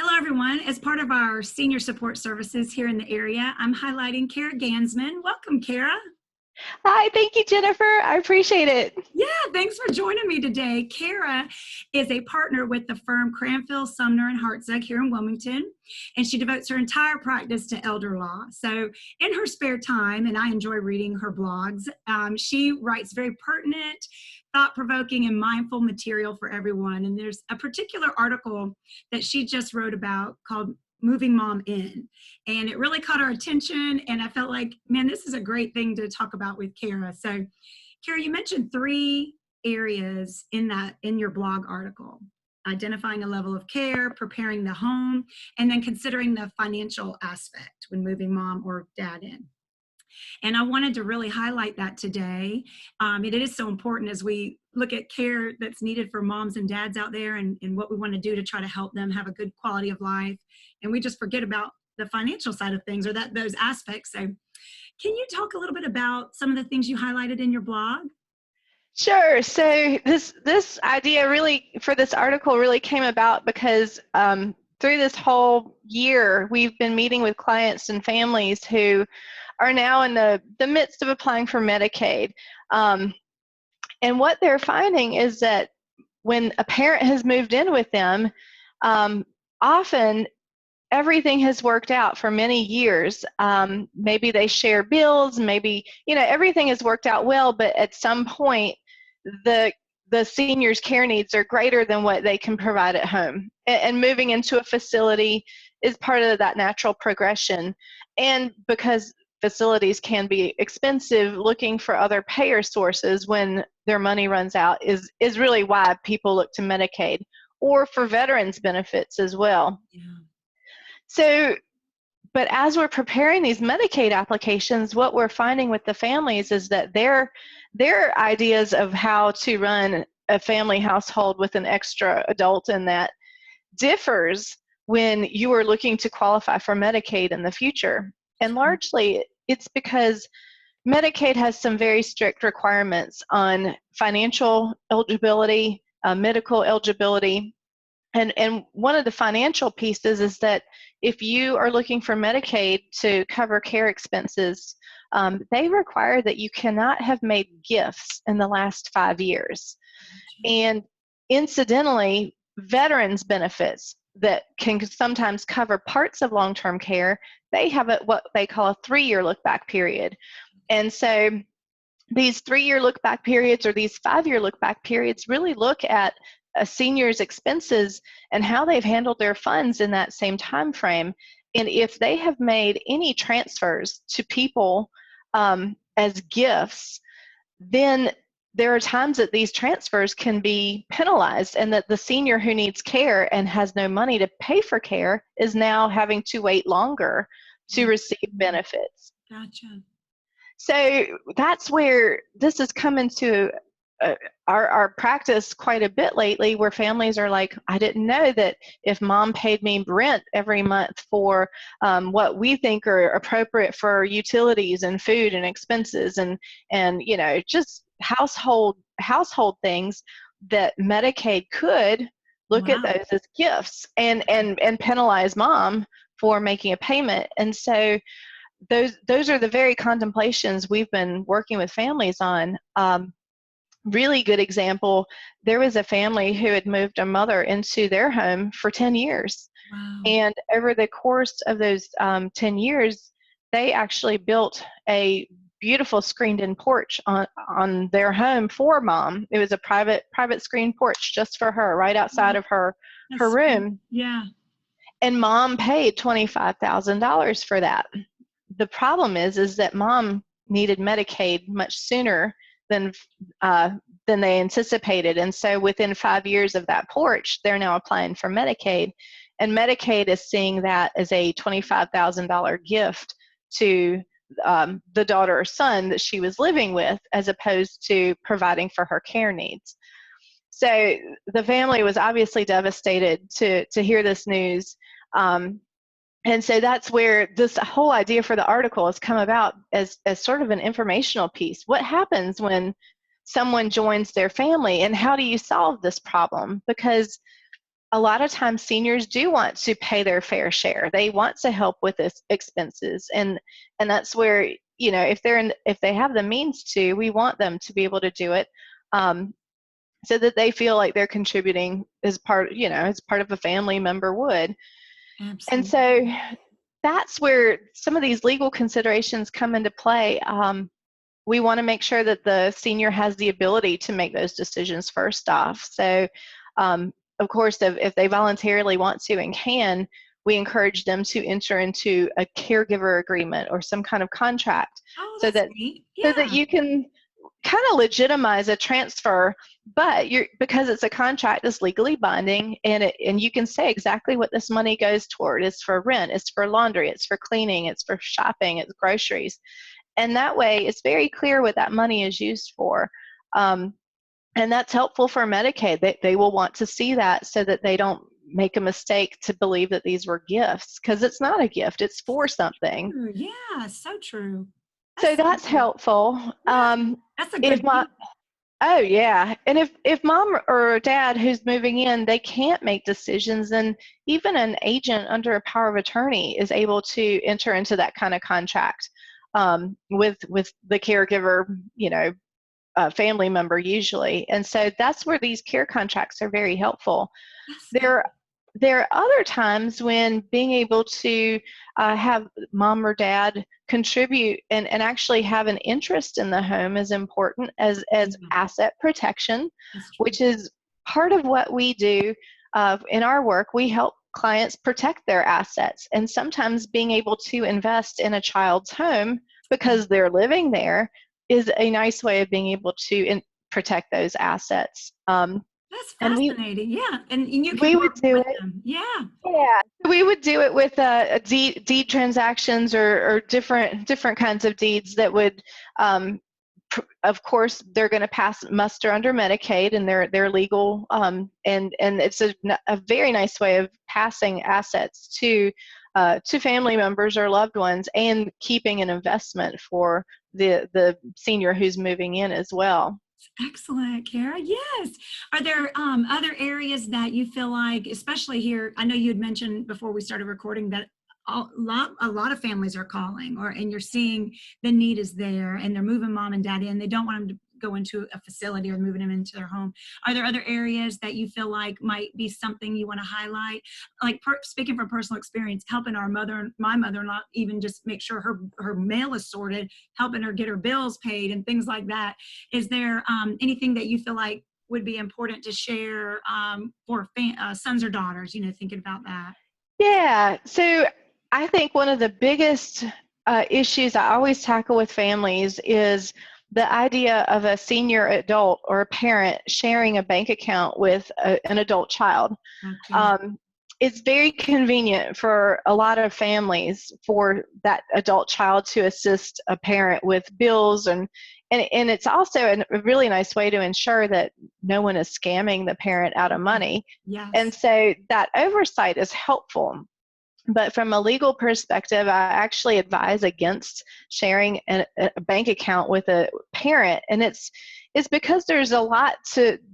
Hello, everyone. As part of our senior support services here in the area, I'm highlighting Kara Gansmann. Welcome, Kara. Hi, thank you, Jennifer. I appreciate it. Yeah, thanks for joining me today. Kara is a partner with the firm Cranfill Sumner Hartzeg here in Wilmington, and she devotes her entire practice to elder law. So in her spare time, and I enjoy reading her blogs, she writes very pertinent, thought-provoking, and mindful material for everyone. And there's a particular article that she just wrote about called Moving Mom In. And it really caught our attention. And I felt like, man, this is a great thing to talk about with Kara. So Kara, you mentioned three areas in your blog article: identifying a level of care, preparing the home, and then considering the financial aspect when moving mom or dad in. And I wanted to really highlight that today. It is so important as we look at care that's needed for moms and dads out there, and what we want to do to try to help them have a good quality of life. And we just forget about the financial side of things, or those aspects. So can you talk a little bit about some of the things you highlighted in your blog? Sure. So this idea really for this article really came about because through this whole year, we've been meeting with clients and families who are now in the midst of applying for Medicaid. And what they're finding is that when a parent has moved in with them, often everything has worked out for many years. Maybe they share bills, maybe, everything has worked out well, but at some point, the senior's care needs are greater than what they can provide at home. And moving into a facility is part of that natural progression. And because facilities can be expensive, looking for other payer sources when their money runs out is really why people look to Medicaid, or for veterans benefits as well. Yeah. So, but as we're preparing these Medicaid applications, what we're finding with the families is that their ideas of how to run a family household with an extra adult in that differs when you are looking to qualify for Medicaid in the future. And largely, it's because Medicaid has some very strict requirements on financial eligibility, medical eligibility. And one of the financial pieces is that if you are looking for Medicaid to cover care expenses, they require that you cannot have made gifts in the last 5 years. And incidentally, veterans benefits that can sometimes cover parts of long-term care, they have what they call a 3-year look-back period. And so these 3-year look-back periods or these 5-year look-back periods really look at a senior's expenses and how they've handled their funds in that same time frame. And if they have made any transfers to people as gifts, then there are times that these transfers can be penalized, and that the senior who needs care and has no money to pay for care is now having to wait longer to receive benefits. Gotcha. So that's where this has come into our practice quite a bit lately, where families are like, I didn't know that if mom paid me rent every month for what we think are appropriate for utilities and food and expenses and just household things, that Medicaid could look at those as gifts and penalize mom for making a payment. And so those are the very contemplations we've been working with families on. Really good example, there was a family who had moved a mother into their home for 10 years. Wow. And over the course of those 10 years, they actually built a beautiful screened-in porch on their home for mom. It was a private screen porch just for her, right outside of her room. Yeah. And mom paid $25,000 for that. The problem is that mom needed Medicaid much sooner than they anticipated. And so within 5 years of that porch, they're now applying for Medicaid. And Medicaid is seeing that as a $25,000 gift to the daughter or son that she was living with, as opposed to providing for her care needs. So the family was obviously devastated to hear this news. And so that's where this whole idea for the article has come about, as sort of an informational piece. What happens when someone joins their family, and how do you solve this problem? Because a lot of times seniors do want to pay their fair share. They want to help with this expenses, and that's where, you know, if they have the means to, we want them to be able to do it, so that they feel like they're contributing as part, you know, as part of a family member would. Absolutely. And so that's where some of these legal considerations come into play. We want to make sure that the senior has the ability to make those decisions first off. So, of course, if they voluntarily want to and can, we encourage them to enter into a caregiver agreement or some kind of contract, Oh, so that's that neat. so that Yeah. you can kind of legitimize a transfer, but because it's a contract, it's legally binding, and you can say exactly what this money goes toward. It's for rent, it's for laundry, it's for cleaning, it's for shopping, it's groceries. And that way, it's very clear what that money is used for. And that's helpful for Medicaid. They will want to see that, so that they don't make a mistake to believe that these were gifts, because it's not a gift, it's for something. True. Yeah, so true. So That's so that's true. helpful. Yeah, that's a If good my thing. Oh yeah, and if mom or dad who's moving in, they can't make decisions, then even an agent under a power of attorney is able to enter into that kind of contract, with the caregiver, you know, family member usually. And so that's where these care contracts are very helpful. That's There there are other times when being able to have mom or dad contribute and actually have an interest in the home is important as yeah, asset protection, that's true. which is part of what we do in our work. We help clients protect their assets, and sometimes being able to invest in a child's home because they're living there is a nice way of being able to protect those assets. That's And fascinating. Yeah, and you can we would work do with it. them. Yeah. Yeah, we would do it with deed transactions, or different kinds of deeds that would, of course, they're going to pass muster under Medicaid, and they're legal, and it's a very nice way of passing assets to family members or loved ones, and keeping an investment for the senior who's moving in as well. Excellent, Kara. Yes. Are there other areas that you feel like, especially here? I know you had mentioned before we started recording that a lot of families are calling, and you're seeing the need is there, and they're moving mom and dad in. They don't want them to go into a facility or moving them into their home. Are there other areas that you feel like might be something you want to highlight? Like speaking from personal experience, helping my mother-in-law, even just make sure her mail is sorted, helping her get her bills paid and things like that. Is there anything that you feel like would be important to share for sons or daughters, thinking about that? Yeah, so I think one of the biggest issues I always tackle with families is the idea of a senior adult or a parent sharing a bank account with an adult child. Gotcha. Um, it's very convenient for a lot of families for that adult child to assist a parent with bills, and it's also a really nice way to ensure that no one is scamming the parent out of money. And Yes. so that oversight is helpful. But from a legal perspective, I actually advise against sharing a bank account with a parent, and it's because there's a lot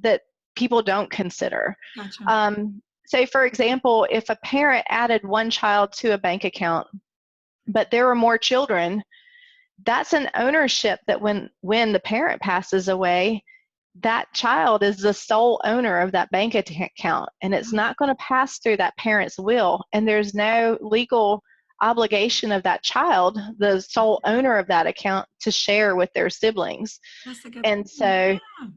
that people don't consider. Gotcha. So, for example, if a parent added one child to a bank account, but there were more children, that's an ownership that when the parent passes away, that child is the sole owner of that bank account, and it's not going to pass through that parent's will, and there's no legal obligation of that child, the sole owner of that account, to share with their siblings. That's a good And point. so Yeah.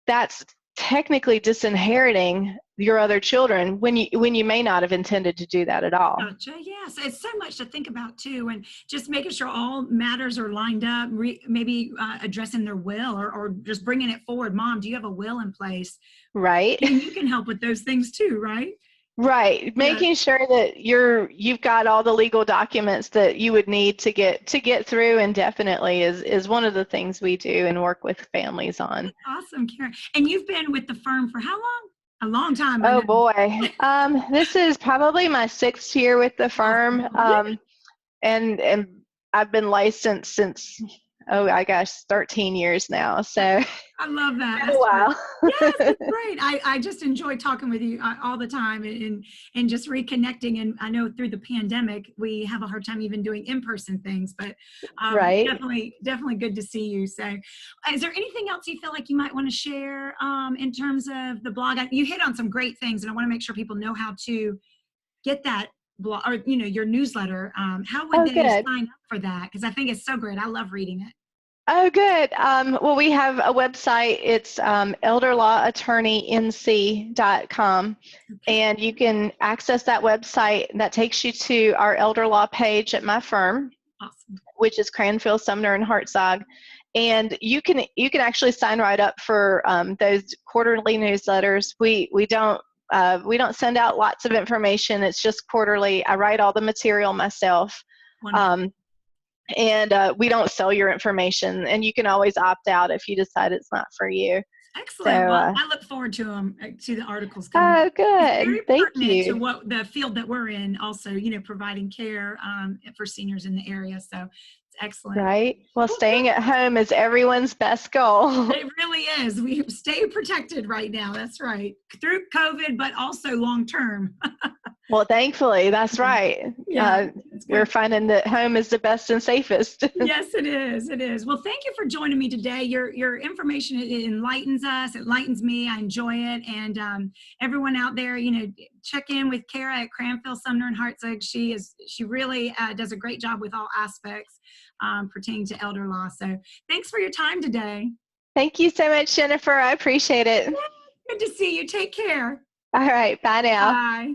that's technically disinheriting your other children when you may not have intended to do that at all. Gotcha. Yes, it's so much to think about too, and just making sure all matters are lined up. Maybe addressing their will, or just bringing it forward. Mom, do you have a will in place? Right. And you can help with those things too, right? Right, Yeah. making sure that you've got all the legal documents that you would need to get through, and definitely is one of the things we do and work with families on. Awesome, Karen. And you've been with the firm for how long? A long time, I Oh know. boy, this is probably my 6th year with the firm, Awesome. Yeah. and I've been licensed since oh my gosh, 13 years now. So I love that. been a That's great. while. Yes, that's great. I just enjoy talking with you all the time and just reconnecting. And I know through the pandemic, we have a hard time even doing in-person things, but Right. definitely good to see you. So is there anything else you feel like you might want to share in terms of the blog? You hit on some great things, and I want to make sure people know how to get that blog or, your newsletter. How would Oh, they good. sign up for that? Because I think it's so great. I love reading it. Oh, good. Well, we have a website. It's elderlawatttorneync.com. Okay. And you can access that website. That takes you to our elder law page at my firm, Awesome. which is Cranfill Sumner and Hartzog. And you can actually sign right up for those quarterly newsletters. We don't send out lots of information. It's just quarterly. I write all the material myself. Wonderful. And we don't sell your information, and you can always opt out if you decide it's not for you. Excellent. So, Well, I look forward to to the articles coming. oh, It's good. very Thank pertinent to you. what the field that we're in. Also, providing care for seniors in the area. So it's excellent. Right. Well, Well, staying at home is everyone's best goal. it really is. We stay protected right now. That's right. Through COVID, but also long term. Well, thankfully, that's right. Yeah, it's We're good. finding that home is the best and safest. Yes, it is. It is. Well, thank you for joining me today. Your information, it enlightens us. It enlightens me. I enjoy it. And everyone out there, check in with Kara at Cranfill Sumner and Hartzog. She really does a great job with all aspects pertaining to elder law. So thanks for your time today. Thank you so much, Jennifer. I appreciate it. Good to see you. Take care. All right. Bye now. Bye.